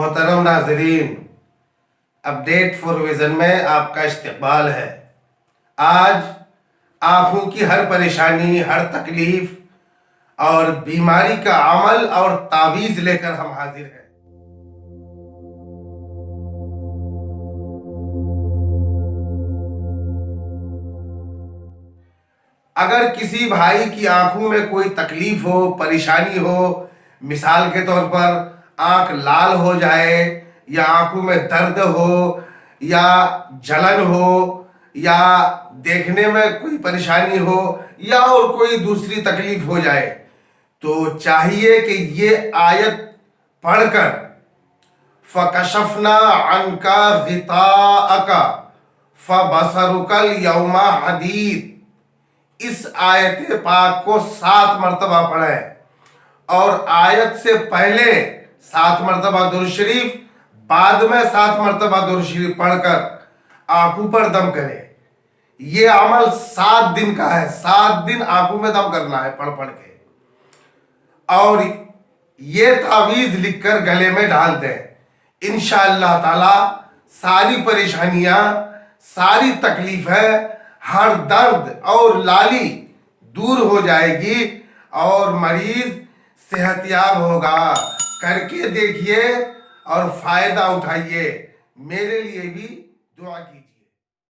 محترم ناظرین، update four vision میں آپ کا استقبال ہے۔ آج آنکھوں کی ہر پریشانی، ہر تکلیف اور بیماری کا عمل اور تعویذ لے کر ہم حاضر ہیں۔ اگر کسی بھائی کی آنکھوں میں کوئی تکلیف ہو، پریشانی ہو، مثال کے طور پر آنکھ لال ہو جائے، یا آنکھوں میں درد ہو، یا جلن ہو، یا دیکھنے میں کوئی پریشانی ہو، یا اور کوئی دوسری تکلیف ہو جائے، تو چاہیے کہ یہ آیت پڑھ کر فَكَشَفْنَا عَنْكَ غِطَاءَكَ فَبَصَرُكَ الْيَوْمَ حَدِيدٌ، اس آیت پاک کو 7 مرتبہ پڑھیں، اور آیت سے پہلے 7 مرتبہ درود شریف، بعد میں 7 مرتبہ درود شریف پڑھ کر آنکھوں پر دم کریں۔ یہ عمل 7 دن کا ہے، 7 دن آنکھوں میں دم کرنا ہے پڑھ کے، اور یہ تعویذ لکھ کر گلے میں ڈال دیں۔ انشاءاللہ تعالی ساری پریشانیاں، ساری تکلیفیں، ہر درد اور لالی دور ہو جائے گی اور مریض صحت یاب ہوگا۔ کر کے دیکھیے اور فائدہ اٹھائیے، میرے لیے بھی دعا کیجیے۔